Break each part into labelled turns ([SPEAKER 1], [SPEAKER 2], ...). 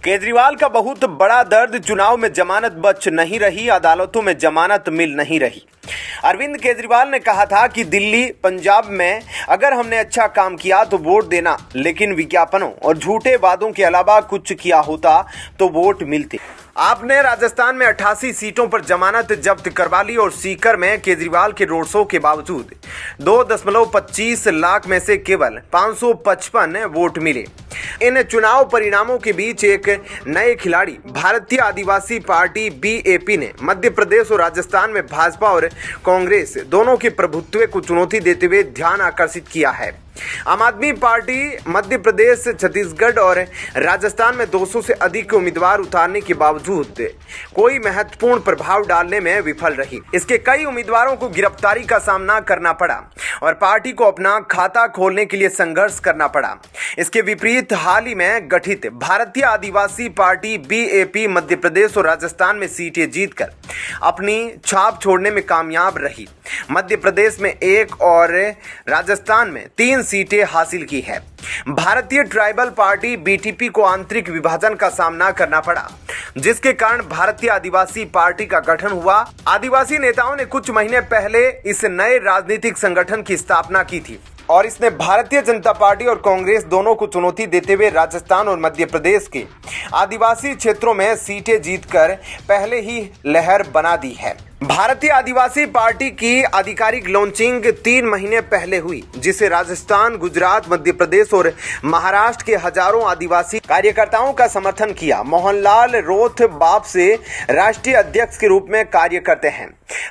[SPEAKER 1] केजरीवाल का बहुत बड़ा दर्द, चुनाव में जमानत बच नहीं रही, अदालतों में जमानत मिल नहीं रही। अरविंद केजरीवाल ने कहा था कि दिल्ली, पंजाब में अगर हमने अच्छा काम किया तो वोट देना, लेकिन विज्ञापनों और झूठे वादों के अलावा कुछ किया होता तो वोट मिलते। आपने राजस्थान में 88 सीटों पर जमानत जब्त करवा ली और सीकर में केजरीवाल के रोड शो के बावजूद 2.25 लाख में से केवल 555 वोट मिले। इन चुनाव परिणामों के बीच एक नए खिलाड़ी भारतीय आदिवासी पार्टी बीएपी ने मध्य प्रदेश और राजस्थान में भाजपा और कांग्रेस दोनों के प्रभुत्व को चुनौती देते हुए ध्यान आकर्षित किया है। आम आदमी पार्टी मध्य प्रदेश, छत्तीसगढ़ और राजस्थान में 200 से अधिक उम्मीदवार उतारने के बावजूद कोई महत्वपूर्ण प्रभाव डालने में विफल रही। इसके कई उम्मीदवारों को गिरफ्तारी का सामना करना पड़ा और पार्टी को अपना खाता खोलने के लिए संघर्ष करना पड़ा। इसके विपरीत हाल ही में गठित भारतीय आदिवासी पार्टी बीएपी मध्य प्रदेश और राजस्थान में सीटें जीतकर अपनी छाप छोड़ने में कामयाब रही। मध्य प्रदेश में 1 और राजस्थान में 3 सीटें हासिल की है। भारतीय ट्राइबल पार्टी बीटीपी को आंतरिक विभाजन का सामना करना पड़ा, जिसके कारण भारतीय आदिवासी पार्टी का गठन हुआ। आदिवासी नेताओं ने कुछ महीने पहले इस नए राजनीतिक संगठन की स्थापना की थी और इसने भारतीय जनता पार्टी और कांग्रेस दोनों को चुनौती देते हुए राजस्थान और मध्य प्रदेश के आदिवासी क्षेत्रों में सीटें जीतकर पहले ही लहर बना दी है। भारतीय आदिवासी पार्टी की आधिकारिक लॉन्चिंग 3 महीने पहले हुई, जिसे राजस्थान, गुजरात, मध्य प्रदेश और महाराष्ट्र के हजारों आदिवासी कार्यकर्ताओं का समर्थन किया। मोहनलाल रोथ बाप से राष्ट्रीय अध्यक्ष के रूप में कार्य करते हैं।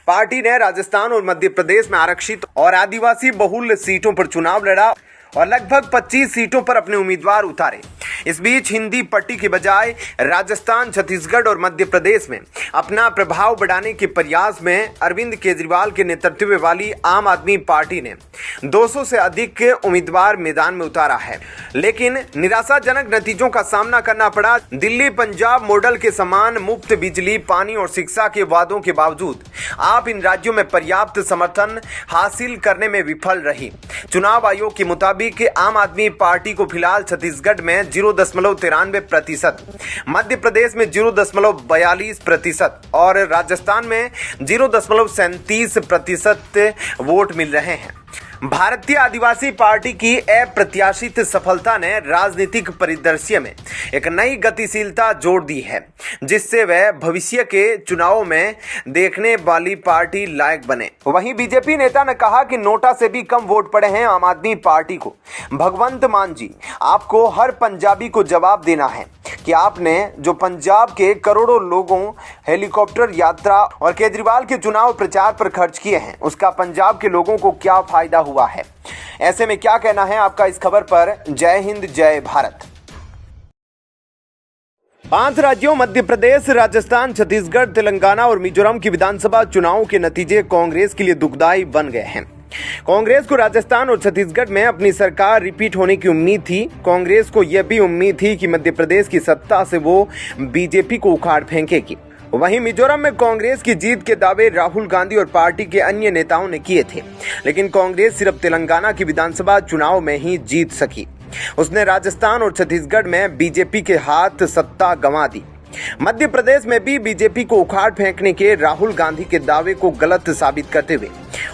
[SPEAKER 1] पार्टी ने राजस्थान और मध्य प्रदेश में आरक्षित और आदिवासी बहुल सीटों पर चुनाव लड़ा और लगभग 25 सीटों पर अपने उम्मीदवार उतारे। इस बीच हिंदी पट्टी के बजाय राजस्थान, छत्तीसगढ़ और मध्य प्रदेश में अपना प्रभाव बढ़ाने के प्रयास में अरविंद केजरीवाल के नेतृत्व वाली आम आदमी पार्टी ने 200 से अधिक उम्मीदवार मैदान में उतारा है, लेकिन निराशाजनक नतीजों का सामना करना पड़ा। दिल्ली, पंजाब मॉडल के समान मुफ्त बिजली, पानी और शिक्षा के वादों के बावजूद आप इन राज्यों में पर्याप्त समर्थन हासिल करने में विफल रही। चुनाव आयोग के मुताबिक आम आदमी पार्टी को फिलहाल छत्तीसगढ़ में 0.93%, मध्य प्रदेश में 0.42% और राजस्थान में 0.37% वोट मिल रहे हैं। भारतीय आदिवासी पार्टी की अप्रत्याशित सफलता ने राजनीतिक परिदृश्य में एक नई गतिशीलता जोड़ दी है, जिससे वह भविष्य के चुनावों में देखने वाली पार्टी लायक बने। वहीं बीजेपी नेता ने कहा कि नोटा से भी कम वोट पड़े हैं आम आदमी पार्टी को। भगवंत मान जी, आपको हर पंजाबी को जवाब देना है कि आपने जो पंजाब के करोड़ों लोगों, हेलीकॉप्टर यात्रा और केजरीवाल के चुनाव प्रचार पर खर्च किए हैं, उसका पंजाब के लोगों को क्या फायदा हुआ है। ऐसे में क्या कहना है आपका इस खबर पर? जय हिंद, जय भारत। 5 राज्यों मध्य प्रदेश, राजस्थान, छत्तीसगढ़, तेलंगाना और मिजोरम की विधानसभा चुनावों के नतीजे कांग्रेस के लिए दुखदायी बन गए हैं। कांग्रेस को राजस्थान और छत्तीसगढ़ में अपनी सरकार रिपीट होने की उम्मीद थी। कांग्रेस को यह भी उम्मीद थी कि मध्य प्रदेश की सत्ता से वो बीजेपी को उखाड़ फेंकेगी। वहीं मिजोरम में कांग्रेस की जीत के दावे राहुल गांधी और पार्टी के अन्य नेताओं ने किए थे, लेकिन कांग्रेस सिर्फ तेलंगाना की विधानसभा चुनाव में ही जीत सकी। उसने राजस्थान और छत्तीसगढ़ में बीजेपी के हाथ सत्ता गंवा दी। मध्य प्रदेश में भी बीजेपी को उखाड़ फेंकने के राहुल गांधी के दावे को गलत साबित करते हुए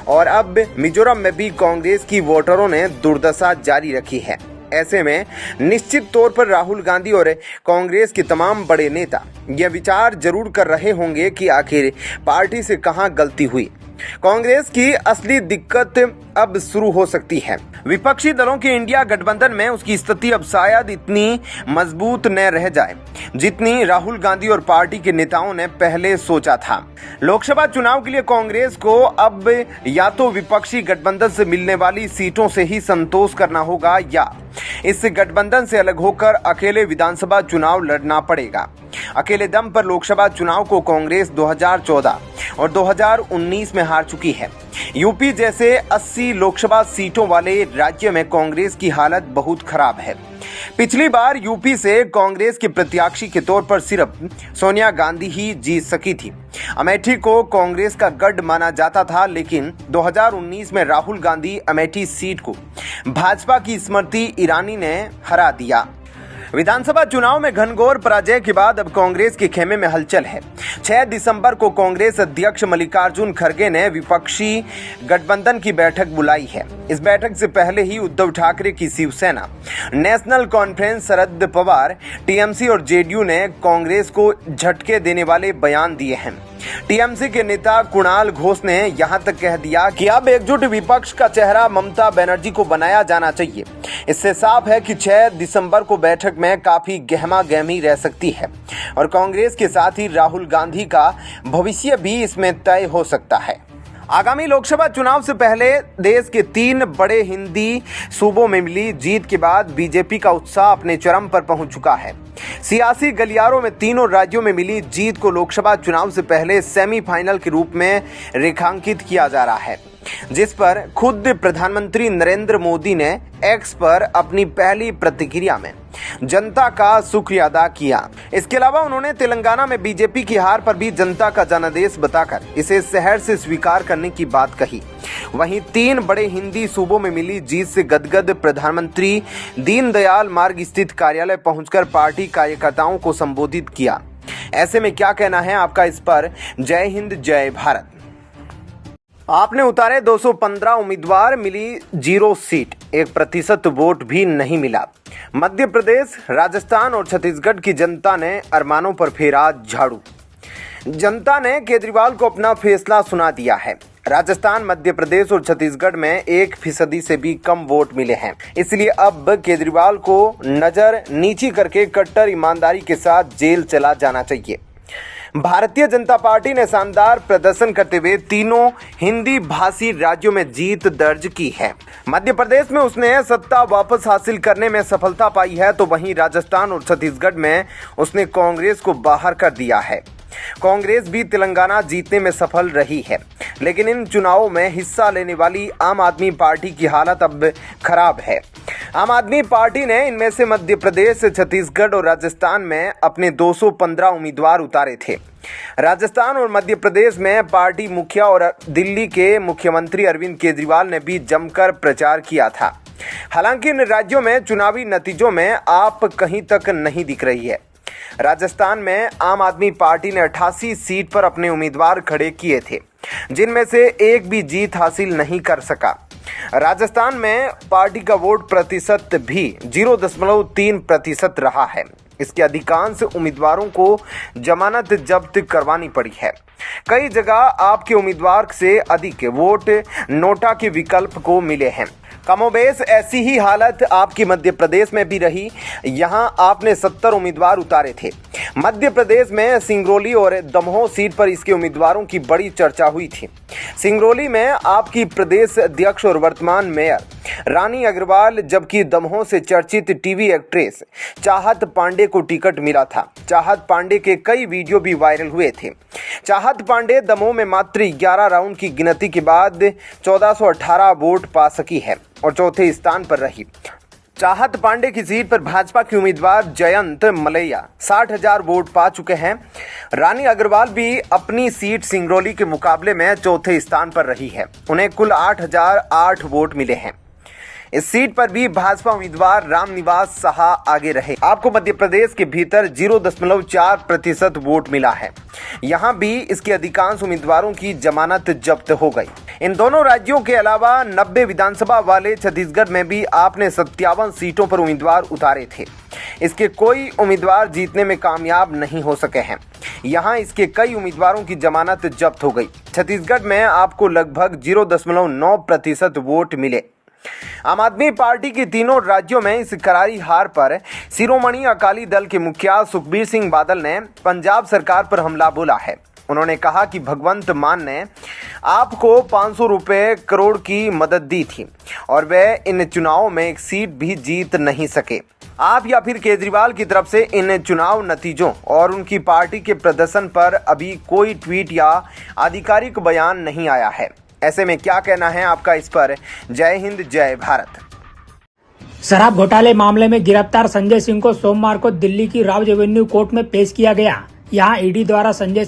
[SPEAKER 1] और अब मिजोरम में भी कांग्रेस की वोटरों ने दुर्दशा जारी रखी है। ऐसे में निश्चित तौर पर राहुल गांधी और कांग्रेस के तमाम बड़े नेता यह विचार जरूर कर रहे होंगे कि आखिर पार्टी से कहां गलती हुई। कांग्रेस की असली दिक्कत अब शुरू हो सकती है। विपक्षी दलों के इंडिया गठबंधन में उसकी स्थिति अब शायद इतनी मजबूत न रह जाए जितनी राहुल गांधी और पार्टी के नेताओं ने पहले सोचा था। लोकसभा चुनाव के लिए कांग्रेस को अब या तो विपक्षी गठबंधन से मिलने वाली सीटों से ही संतोष करना होगा या इस गठबंधन से अलग होकर अकेले विधानसभा चुनाव लड़ना पड़ेगा। अकेले दम पर लोकसभा चुनाव को कांग्रेस 2014 और 2019 में हार चुकी है। यूपी जैसे 80 लोकसभा सीटों वाले राज्य में कांग्रेस की हालत बहुत खराब है। पिछली बार यूपी से कांग्रेस के प्रत्याशी के तौर पर सिर्फ सोनिया गांधी ही जीत सकी थी। अमेठी को कांग्रेस का गढ़ माना जाता था, लेकिन 2019 में राहुल गांधी अमेठी सीट को भाजपा की स्मृति ईरानी ने हरा दिया। विधानसभा चुनाव में घनघोर पराजय के बाद अब कांग्रेस के खेमे में हलचल है। 6 दिसंबर को कांग्रेस अध्यक्ष मल्लिकार्जुन खड़गे ने विपक्षी गठबंधन की बैठक बुलाई है। इस बैठक से पहले ही उद्धव ठाकरे की Shiv Sena, national conference, Sharad Pawar, TMC और जेडीयू ने कांग्रेस को झटके देने वाले बयान दिए हैं। टीएमसी के नेता कुणाल घोष ने यहां तक कह दिया कि अब एकजुट विपक्ष का चेहरा ममता बनर्जी को बनाया जाना चाहिए। इससे साफ है कि 6 दिसंबर को बैठक में काफी गहमा गहमी रह सकती है और कांग्रेस के साथ ही राहुल गांधी का भविष्य भी इसमें तय हो सकता है। आगामी लोकसभा चुनाव से पहले देश के 3 बड़े हिंदी सूबों में मिली जीत के बाद बीजेपी का उत्साह अपने चरम पर पहुंच चुका है। सियासी गलियारों में तीनों राज्यों में मिली जीत को लोकसभा चुनाव से पहले सेमीफाइनल के रूप में रेखांकित किया जा रहा है, जिस पर खुद प्रधानमंत्री नरेंद्र मोदी ने एक्स पर अपनी पहली प्रतिक्रिया में जनता का शुक्रिया अदा किया। इसके अलावा उन्होंने तेलंगाना में बीजेपी की हार पर भी जनता का जनादेश बताकर इसे शहर से स्वीकार करने की बात कही। वहीं 3 बड़े हिंदी सूबों में मिली जीत से गदगद प्रधानमंत्री दीनदयाल मार्ग स्थित कार्यालय पहुंचकर पार्टी कार्यकर्ताओं को संबोधित किया। ऐसे में क्या कहना है आपका इस पर? जय हिंद, जय भारत। आपने उतारे 215 उम्मीदवार, मिली 0 सीट, 1% वोट भी नहीं मिला। मध्य प्रदेश, राजस्थान और छत्तीसगढ़ की जनता ने अरमानों पर फेरा झाड़ू। जनता ने केजरीवाल को अपना फैसला सुना दिया है। राजस्थान, मध्य प्रदेश और छत्तीसगढ़ में 1% से भी कम वोट मिले हैं। इसलिए अब केजरीवाल को नजर नीची करके कट्टर ईमानदारी के साथ जेल चला जाना चाहिए। भारतीय जनता पार्टी ने शानदार प्रदर्शन करते हुए तीनों हिंदी भाषी राज्यों में जीत दर्ज की है। मध्य प्रदेश में उसने सत्ता वापस हासिल करने में सफलता पाई है, तो वहीं राजस्थान और छत्तीसगढ़ में उसने कांग्रेस को बाहर कर दिया है। कांग्रेस भी तेलंगाना जीतने में सफल रही है, लेकिन इन चुनावों में हिस्सा लेने वाली आम आदमी पार्टी की हालत अब खराब है। आम आदमी पार्टी ने इनमें से मध्य प्रदेश, छत्तीसगढ़ और राजस्थान में अपने 215 उम्मीदवार उतारे थे। राजस्थान और मध्य प्रदेश में पार्टी मुखिया और दिल्ली के मुख्यमंत्री अरविंद केजरीवाल ने भी जमकर प्रचार किया था। हालांकि इन राज्यों में चुनावी नतीजों में आप कहीं तक नहीं दिख रही है। राजस्थान में आम आदमी पार्टी ने 88 सीट पर अपने उम्मीदवार खड़े किए थे, जिनमें से एक भी जीत हासिल नहीं कर सका। राजस्थान में पार्टी का वोट प्रतिशत भी 0.3% रहा है। इसके अधिकांश उम्मीदवारों को जमानत जब्त करवानी पड़ी है। कई जगह आपके उम्मीदवार से अधिक वोट नोटा के विकल्प को मिले हैं। कमोबेश ऐसी ही हालत आपकी मध्य प्रदेश में भी रही। यहां आपने 70 उम्मीदवार उतारे थे। मध्य प्रदेश में सिंगरौली और दमोह सीट पर इसके उम्मीदवारों की बड़ी चर्चा हुई थी। सिंगरौली में आपकी प्रदेश अध्यक्ष और वर्तमान मेयर रानी अग्रवाल, जबकि दमोह से चर्चित टीवी एक्ट्रेस चाहत पांडे को टिकट मिला था। चाहत पांडे के कई वीडियो भी वायरल हुए थे। चाहत पांडे दमोह में मात्र 11 राउंड की गिनती के बाद 1418 वोट पा सकी है और चौथे स्थान पर रही। चाहत पांडे की सीट पर भाजपा के उम्मीदवार जयंत मलैया 60,000 वोट पा चुके हैं। रानी अग्रवाल भी अपनी सीट सिंगरौली के मुकाबले में चौथे स्थान पर रही है। उन्हें कुल 8,008 वोट मिले हैं। इस सीट पर भी भाजपा उम्मीदवार रामनिवास साहा आगे रहे। आपको मध्य प्रदेश के भीतर 0.4% वोट मिला है। यहां भी इसके अधिकांश उम्मीदवारों की जमानत जब्त हो गई। इन दोनों राज्यों के अलावा 90 विधानसभा वाले छत्तीसगढ़ में भी आपने 57 सीटों पर उम्मीदवार उतारे थे। इसके कोई उम्मीदवार जीतने में कामयाब नहीं हो सके हैं। यहां इसके कई उम्मीदवारों की जमानत जब्त हो गई। छत्तीसगढ़ में आपको लगभग 0.9% वोट मिले। आम आदमी पार्टी की तीनों राज्यों में इस करारी हार पर शिरोमणि अकाली दल के मुखिया सुखबीर सिंह बादल ने पंजाब सरकार पर हमला बोला है। उन्होंने कहा कि भगवंत मान ने आपको 500 रुपए करोड़ की मदद दी थी और वे इन चुनावों में एक सीट भी जीत नहीं सके। आप या फिर केजरीवाल की तरफ से इन चुनाव नतीजों और उनकी पार्टी के प्रदर्शन पर अभी कोई ट्वीट या आधिकारिक बयान नहीं आया है। ऐसे में क्या कहना है आपका इस पर? जय हिंद, जय भारत।
[SPEAKER 2] शराब घोटाले मामले में गिरफ्तार संजय सिंह को सोमवार को दिल्ली की राव एवेन्यू कोर्ट में पेश किया गया। यहाँ ईडी द्वारा संजय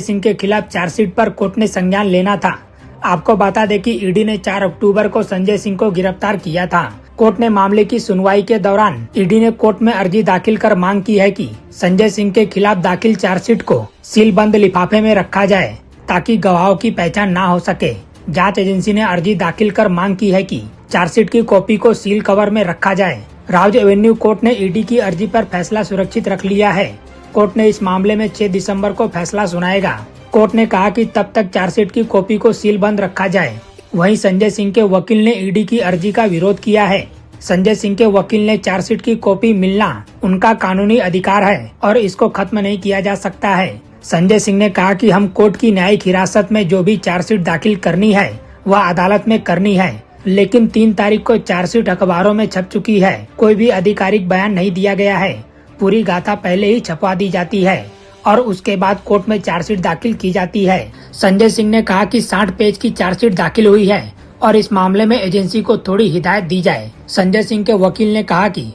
[SPEAKER 2] सिंह के खिलाफ चार्जशीट पर कोर्ट ने संज्ञान लेना था। आपको बता दें कि ईडी ने 4 अक्टूबर को संजय सिंह को गिरफ्तार किया था। कोर्ट ने मामले की सुनवाई के दौरान ईडी ने कोर्ट में अर्जी दाखिल कर मांग की है कि संजय सिंह के खिलाफ दाखिल चार्जशीट को सीलबंद लिफाफे में रखा जाए ताकि गवाहों की पहचान न हो सके। जांच एजेंसी ने अर्जी दाखिल कर मांग की है कि चार्जशीट की कॉपी को सील कवर में रखा जाए। राउज एवेन्यू कोर्ट ने ईडी की अर्जी पर फैसला सुरक्षित रख लिया है। कोर्ट ने इस मामले में 6 दिसंबर को फैसला सुनाएगा। कोर्ट ने कहा कि तब तक चार्जशीट की कॉपी को सील बंद रखा जाए। वहीं संजय सिंह के वकील ने ईडी की अर्जी का विरोध किया है। संजय सिंह के वकील ने चार्जशीट की कॉपी मिलना उनका कानूनी अधिकार है और इसको खत्म नहीं किया जा सकता है। संजय सिंह ने कहा कि हम कोर्ट की न्यायिक हिरासत में जो भी चार्जशीट दाखिल करनी है वह अदालत में करनी है, लेकिन 3 तारीख को चार्जशीट अखबारों में छप चुकी है। कोई भी आधिकारिक बयान नहीं दिया गया है। पूरी गाथा पहले ही छपवा दी जाती है और उसके बाद कोर्ट में चार्जशीट दाखिल की जाती है। संजय सिंह ने कहा कि 60 पेज की चार्जशीट दाखिल हुई है और इस मामले में एजेंसी को थोड़ी हिदायत दी जाए। संजय सिंह के वकील ने कहा कि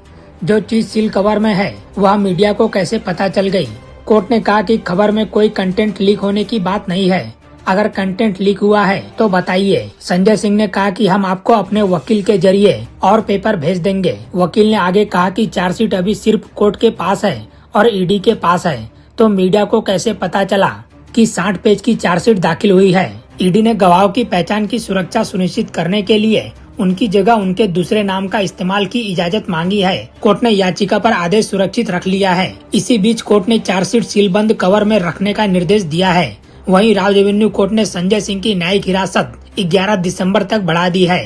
[SPEAKER 2] जो चीज सील कवर में है वह मीडिया को कैसे पता चल गई। कोर्ट ने कहा कि खबर में कोई कंटेंट लीक होने की बात नहीं है। अगर कंटेंट लीक हुआ है तो बताइए। संजय सिंह ने कहा कि हम आपको अपने वकील के जरिए और पेपर भेज देंगे। वकील ने आगे कहा कि चार्जशीट अभी सिर्फ कोर्ट के पास है और ईडी के पास है, तो मीडिया को कैसे पता चला कि 60 पेज की चार्जशीट दाखिल हुई है। ईडी ने गवाहों की पहचान की सुरक्षा सुनिश्चित करने के लिए उनकी जगह उनके दूसरे नाम का इस्तेमाल की इजाजत मांगी है। कोर्ट ने याचिका पर आदेश सुरक्षित रख लिया है। इसी बीच कोर्ट ने चार्जशीट सीलबंद कवर में रखने का निर्देश दिया है। वहीं राउज एवेन्यू कोर्ट ने संजय सिंह की न्यायिक हिरासत 11 दिसंबर तक बढ़ा दी है।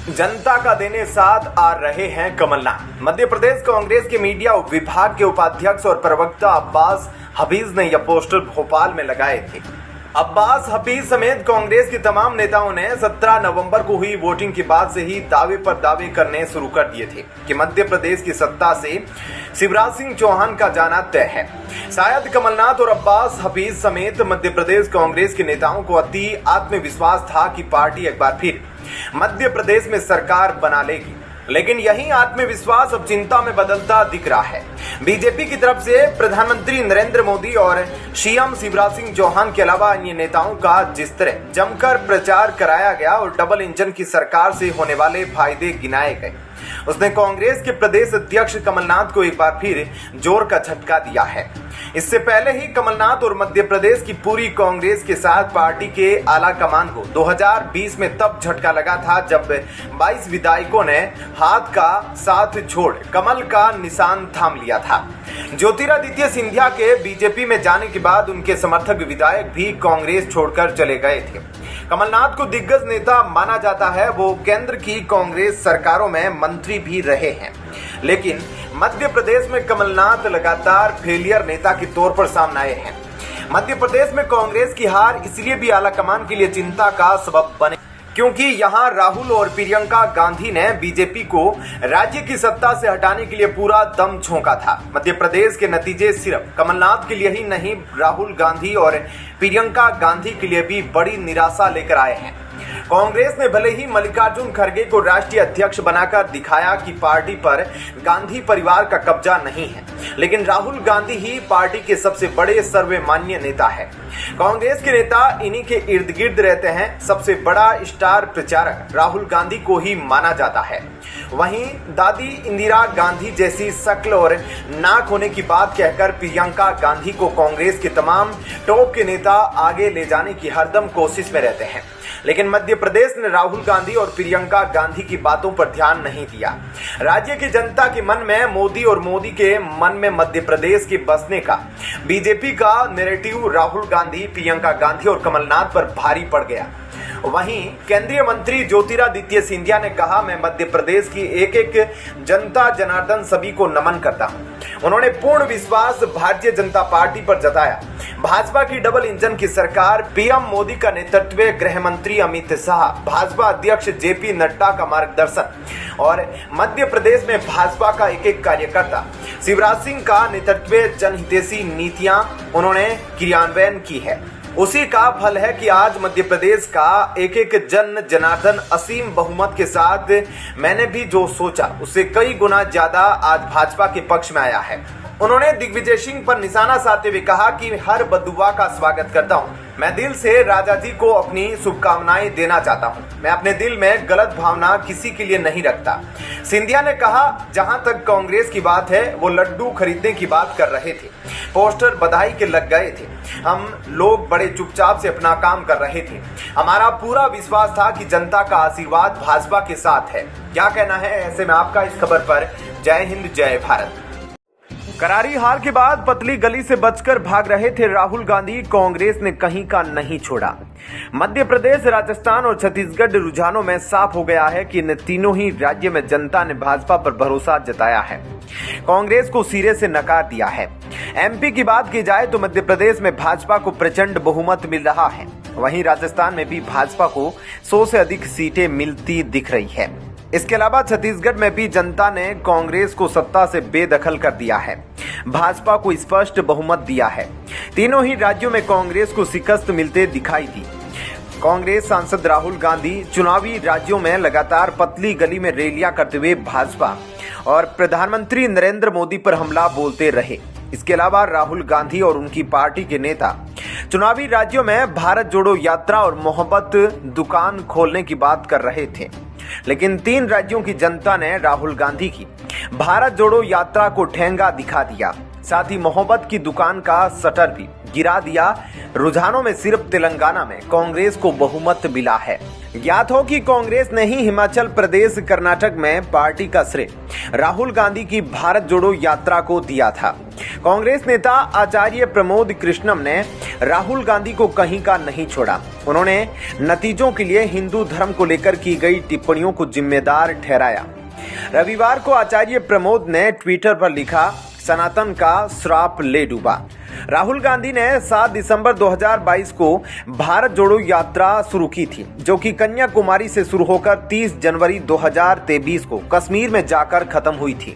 [SPEAKER 1] जनता का देने साथ आ रहे हैं कमलनाथ। मध्य प्रदेश कांग्रेस के मीडिया विभाग के उपाध्यक्ष और प्रवक्ता अब्बास हफीज ने यह पोस्टर भोपाल में लगाए थे। अब्बास हफीज समेत कांग्रेस के तमाम नेताओं ने 17 नवंबर को हुई वोटिंग के बाद से ही दावे पर दावे करने शुरू कर दिए थे कि मध्य प्रदेश की सत्ता से शिवराज सिंह चौहान का जाना तय है। शायद कमलनाथ और अब्बास हफीज समेत मध्य प्रदेश कांग्रेस के नेताओं को अति आत्मविश्वास था कि पार्टी एक बार फिर मध्य प्रदेश में सरकार बना लेगी, लेकिन यही आत्मविश्वास अब चिंता में बदलता दिख रहा है। बीजेपी की तरफ से प्रधानमंत्री नरेंद्र मोदी और सीएम शिवराज सिंह चौहान के अलावा अन्य नेताओं का जिस तरह जमकर प्रचार कराया गया और डबल इंजन की सरकार से होने वाले फायदे गिनाए गए, उसने कांग्रेस के प्रदेश अध्यक्ष कमलनाथ को एक बार फिर जोर का झटका दिया है। इससे पहले ही कमलनाथ और मध्य प्रदेश की पूरी कांग्रेस के साथ पार्टी के आला कमान को 2020 में तब झटका लगा था जब 22 विधायकों ने हाथ का साथ छोड़ कमल का निशान थाम लिया था। ज्योतिरादित्य सिंधिया के बीजेपी में जाने के बाद उनके समर्थक विधायक भी कांग्रेस छोड़कर चले गए थे। कमलनाथ को दिग्गज नेता माना जाता है। वो केंद्र की कांग्रेस सरकारों में मंत्री भी रहे हैं, लेकिन मध्य प्रदेश में कमलनाथ लगातार फेलियर नेता के तौर पर सामने आए हैं। मध्य प्रदेश में कांग्रेस की हार इसलिए भी आलाकमान के लिए चिंता का सबब बने क्योंकि यहां राहुल और प्रियंका गांधी ने बीजेपी को राज्य की सत्ता से हटाने के लिए पूरा दम झोंका था। मध्य प्रदेश के नतीजे सिर्फ कमलनाथ के लिए ही नहीं, राहुल गांधी और प्रियंका गांधी के लिए भी बड़ी निराशा लेकर आए हैं। कांग्रेस ने भले ही मल्लिकार्जुन खड़गे को राष्ट्रीय अध्यक्ष बनाकर दिखाया कि पार्टी पर गांधी परिवार का कब्जा नहीं है, लेकिन राहुल गांधी ही पार्टी के सबसे बड़े सर्वमान्य नेता है। कांग्रेस के नेता इन्हीं के इर्द गिर्द रहते हैं। सबसे बड़ा स्टार प्रचारक राहुल गांधी को ही माना जाता है। वहीं दादी इंदिरा गांधी जैसी शक्ल और नाक होने की बात कहकर प्रियंका गांधी को कांग्रेस के तमाम टॉप के नेता आगे ले जाने की हरदम कोशिश में रहते हैं, लेकिन मध्य प्रदेश ने राहुल गांधी और प्रियंका गांधी की बातों पर ध्यान नहीं दिया। राज्य की जनता के मन में मोदी और मोदी के मन में मध्य प्रदेश के बसने का बीजेपी का नैरेटिव राहुल गांधी, प्रियंका गांधी और कमलनाथ पर भारी पड़ गया। वहीं केंद्रीय मंत्री ज्योतिरादित्य सिंधिया ने कहा, मैं मध्य प्रदेश की एक एक जनता जनार्दन सभी को नमन करता हूं। उन्होंने पूर्ण विश्वास भारतीय जनता पार्टी पर जताया। भाजपा की डबल इंजन की सरकार, पीएम मोदी का नेतृत्व, गृह मंत्री अमित शाह, भाजपा अध्यक्ष जेपी नड्डा का मार्गदर्शन और मध्य प्रदेश में भाजपा का एक एक कार्यकर्ता शिवराज सिंह का नेतृत्व, जनहितैषी नीतियां उन्होंने क्रियान्वयन की है। उसी का फल है कि आज मध्य प्रदेश का एक एक जन जनार्दन असीम बहुमत के साथ मैंने भी जो सोचा उससे कई गुना ज्यादा आज भाजपा के पक्ष में आया है। उन्होंने दिग्विजय सिंह पर निशाना साधते हुए कहा कि हर बददुआ का स्वागत करता हूं। मैं दिल से राजा जी को अपनी शुभकामनाएं देना चाहता हूं। मैं अपने दिल में गलत भावना किसी के लिए नहीं रखता। सिंधिया ने कहा, जहां तक कांग्रेस की बात है, वो लड्डू खरीदने की बात कर रहे थे, पोस्टर बधाई के लग गए थे। हम लोग बड़े चुपचाप से अपना काम कर रहे थे। हमारा पूरा विश्वास था कि जनता का आशीर्वाद भाजपा के साथ है। क्या कहना है ऐसे में आपका इस खबर पर? जय हिंद, जय भारत। करारी हार के बाद पतली गली से बचकर भाग रहे थे राहुल गांधी। कांग्रेस ने कहीं का नहीं छोड़ा। मध्य प्रदेश, राजस्थान और छत्तीसगढ़ रुझानों में साफ हो गया है कि इन तीनों ही राज्य में जनता ने भाजपा पर भरोसा जताया है, कांग्रेस को सिरे से नकार दिया है। एमपी की बात की जाए तो मध्य प्रदेश में भाजपा को प्रचंड बहुमत मिल रहा है। वहीं राजस्थान में भी भाजपा को 100 से अधिक सीटें मिलती दिख रही है। इसके अलावा छत्तीसगढ़ में भी जनता ने कांग्रेस को सत्ता से बेदखल कर दिया है, भाजपा को स्पष्ट बहुमत दिया है। तीनों ही राज्यों में कांग्रेस को शिकस्त मिलते दिखाई दी। कांग्रेस सांसद राहुल गांधी चुनावी राज्यों में लगातार पतली गली में रैलियां करते हुए भाजपा और प्रधानमंत्री नरेंद्र मोदी पर हमला बोलते रहे। इसके अलावा राहुल गांधी और उनकी पार्टी के नेता चुनावी राज्यों में भारत जोड़ो यात्रा और मोहब्बत दुकान खोलने की बात कर रहे थे, लेकिन 3 राज्यों की जनता ने राहुल गांधी की भारत जोड़ो यात्रा को ठेंगा दिखा दिया, साथ ही मोहब्बत की दुकान का शटर भी गिरा दिया। रुझानों में सिर्फ तेलंगाना में कांग्रेस को बहुमत मिला है। ज्ञात हो कि कांग्रेस ने ही हिमाचल प्रदेश, कर्नाटक में पार्टी का श्रेय राहुल गांधी की भारत जोड़ो यात्रा को दिया था। कांग्रेस नेता आचार्य प्रमोद कृष्णम ने राहुल गांधी को कहीं का नहीं छोड़ा। उन्होंने नतीजों के लिए हिंदू धर्म को लेकर की गई टिप्पणियों को जिम्मेदार ठहराया। रविवार को आचार्य प्रमोद ने ट्विटर पर लिखा, सनातन का श्राप ले डूबा। राहुल गांधी ने 7 दिसंबर 2022 को भारत जोड़ो यात्रा शुरू की थी, जो कि कन्याकुमारी से शुरू होकर 30 जनवरी 2023 को कश्मीर में जाकर खत्म हुई थी।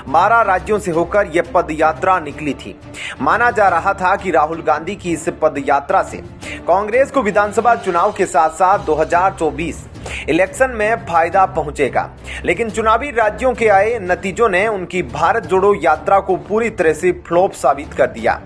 [SPEAKER 1] 12 राज्यों से होकर यह पद यात्रा निकली थी। माना जा रहा था कि राहुल गांधी की इस पद यात्रा से कांग्रेस को विधानसभा चुनाव के साथ साथ 2024 इलेक्शन में फायदा पहुंचेगा, लेकिन चुनावी राज्यों के आए नतीजों ने उनकी भारत जोड़ो यात्रा को पूरी तरह से फ्लॉप साबित कर दिया।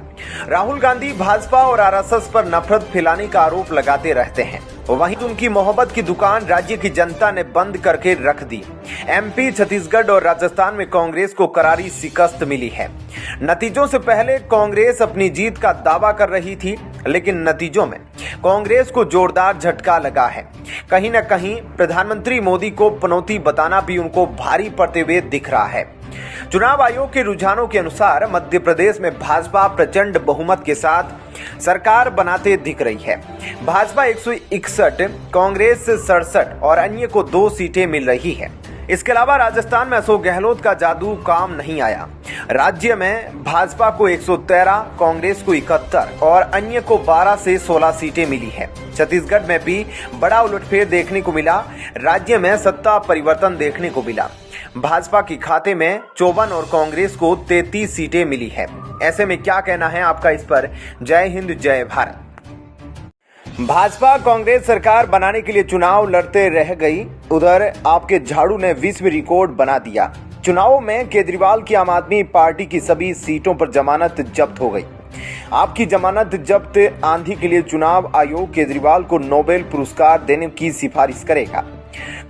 [SPEAKER 1] राहुल गांधी भाजपा और आरएसएस पर नफरत फैलाने का आरोप लगाते रहते हैं, वहीं उनकी मोहब्बत की दुकान राज्य की जनता ने बंद करके रख दी। एमपी, छत्तीसगढ़ और राजस्थान में कांग्रेस को करारी शिकस्त मिली है। नतीजों से पहले कांग्रेस अपनी जीत का दावा कर रही थी, लेकिन नतीजों में कांग्रेस को जोरदार झटका लगा है। कहीं न कहीं प्रधानमंत्री मोदी को पनौती बताना भी उनको भारी पड़ते हुए दिख रहा है। चुनाव आयोग के रुझानों के अनुसार मध्य प्रदेश में भाजपा प्रचंड बहुमत के साथ सरकार बनाते दिख रही है। भाजपा 161, कांग्रेस 67 और अन्य को 2 सीटें मिल रही है। इसके अलावा राजस्थान में अशोक गहलोत का जादू काम नहीं आया। राज्य में भाजपा को 113, कांग्रेस को 71 और अन्य को 12 से 16 सीटें मिली है। छत्तीसगढ़ में भी बड़ा उलटफेर देखने को मिला। राज्य में सत्ता परिवर्तन देखने को मिला। भाजपा के खाते में 54 और कांग्रेस को 33 सीटें मिली है। ऐसे में क्या कहना है आपका इस पर? जय हिंद, जय भारत। भाजपा कांग्रेस सरकार बनाने के लिए चुनाव लड़ते रह गई। उधर आपके झाड़ू ने विश्व रिकॉर्ड बना दिया। चुनावों में केजरीवाल की आम आदमी पार्टी की सभी सीटों पर जमानत जब्त हो गई। आपकी जमानत जब्त आंधी के लिए चुनाव आयोग केजरीवाल को नोबेल पुरस्कार देने की सिफारिश करेगा।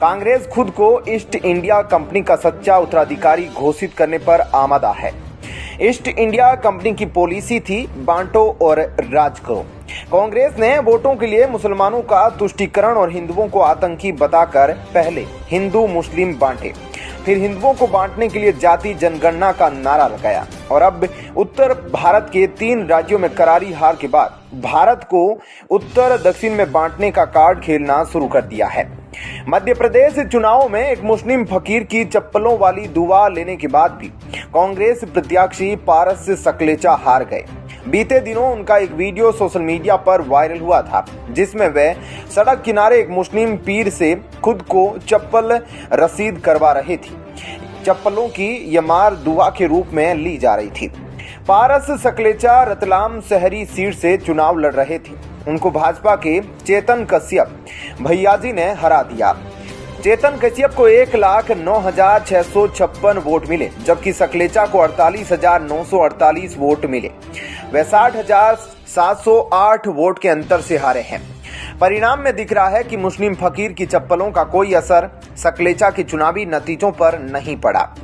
[SPEAKER 1] कांग्रेस खुद को ईस्ट इंडिया कंपनी का सच्चा उत्तराधिकारी घोषित करने पर आमादा है। ईस्ट इंडिया कंपनी की पॉलिसी थी बांटो और राज करो। कांग्रेस ने वोटों के लिए मुसलमानों का तुष्टीकरण और हिंदुओं को आतंकी बताकर पहले हिंदू मुस्लिम बांटे, फिर हिंदुओं को बांटने के लिए जाति जनगणना का नारा लगाया और अब उत्तर भारत के 3 राज्यों में करारी हार के बाद भारत को उत्तर दक्षिण में बांटने का कार्ड खेलना शुरू कर दिया है। मध्य प्रदेश चुनावों में एक मुस्लिम फकीर की चप्पलों वाली दुआ लेने के बाद भी कांग्रेस प्रत्याशी पारस सकलेचा हार गए। बीते दिनों उनका एक वीडियो सोशल मीडिया पर वायरल हुआ था, जिसमें वे सड़क किनारे एक मुस्लिम पीर से खुद को चप्पल रसीद करवा रहे थे। चप्पलों की यह मार दुआ के रूप में ली जा रही थी। पारस सकलेचा रतलाम शहरी सीट से चुनाव लड़ रहे थे। उनको भाजपा के चेतन कश्यप भैयाजी ने हरा दिया। चेतन कश्यप को 1,09,656 वोट मिले, जबकि सकलेचा को 48,948 वोट मिले। वे 60,708 वोट के अंतर से हारे हैं। परिणाम में दिख रहा है कि मुस्लिम फकीर की चप्पलों का कोई असर सकलेचा के चुनावी नतीजों पर नहीं पड़ा।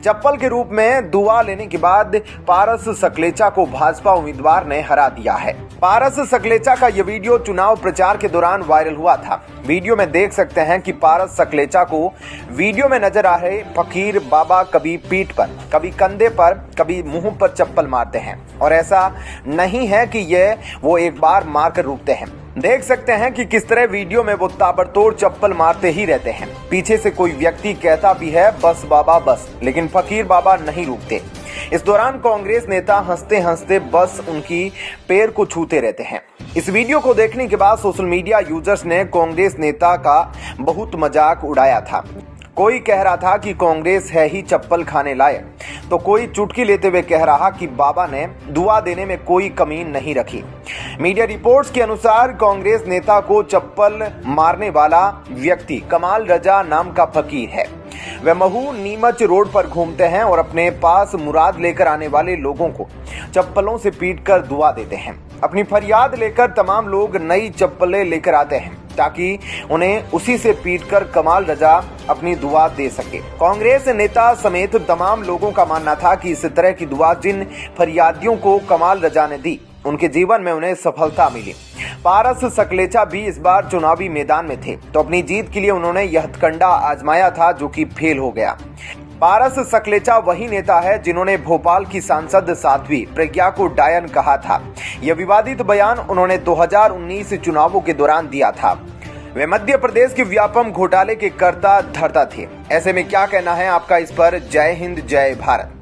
[SPEAKER 1] चप्पल के रूप में दुआ लेने के बाद पारस सकलेचा को भाजपा उम्मीदवार ने हरा दिया है। पारस सकलेचा का यह वीडियो चुनाव प्रचार के दौरान वायरल हुआ था। वीडियो में देख सकते हैं कि पारस सकलेचा को वीडियो में नजर आ रहे फकीर बाबा कभी पीठ पर, कभी कंधे पर, कभी मुंह पर चप्पल मारते हैं, और ऐसा नहीं है कि वो एक बार मारकर रुकते हैं। देख सकते हैं कि किस तरह वीडियो में वो ताबड़तोड़ चप्पल मारते ही रहते हैं। पीछे से कोई व्यक्ति कहता भी है बस बाबा बस, लेकिन फकीर बाबा नहीं रुकते। इस दौरान कांग्रेस नेता हंसते हंसते बस उनकी पैर को छूते रहते हैं। इस वीडियो को देखने के बाद सोशल मीडिया यूजर्स ने कांग्रेस नेता का बहुत मजाक उड़ाया था। कोई कह रहा था कि कांग्रेस है ही चप्पल खाने लायक, तो कोई चुटकी लेते हुए कह रहा कि बाबा ने दुआ देने में कोई कमी नहीं रखी। मीडिया रिपोर्ट्स के अनुसार कांग्रेस नेता को चप्पल मारने वाला व्यक्ति कमाल रजा नाम का फकीर है। वह महू नीमच रोड पर घूमते हैं और अपने पास मुराद लेकर आने वाले लोगों को चप्पलों से पीटकर दुआ देते हैं। अपनी फरियाद लेकर तमाम लोग नई चप्पलें लेकर आते हैं ताकि उन्हें उसी से पीटकर कमाल रजा अपनी दुआ दे सके। कांग्रेस नेता समेत तमाम लोगों का मानना था कि इस तरह की दुआ जिन फरियादियों को कमाल रजा ने दी, उनके जीवन में उन्हें सफलता मिली। पारस सकलेचा भी इस बार चुनावी मैदान में थे, तो अपनी जीत के लिए उन्होंने यह हथकंडा आजमाया था जो कि फेल हो गया। पारस सकलेचा वही नेता है जिन्होंने भोपाल की सांसद साध्वी प्रज्ञा को डायन कहा था। यह विवादित बयान उन्होंने 2019 चुनावों के दौरान दिया था। वे मध्य प्रदेश के व्यापम घोटाले के कर्ता धर्ता थे। ऐसे में क्या कहना है आपका इस पर? जय हिंद, जय भारत।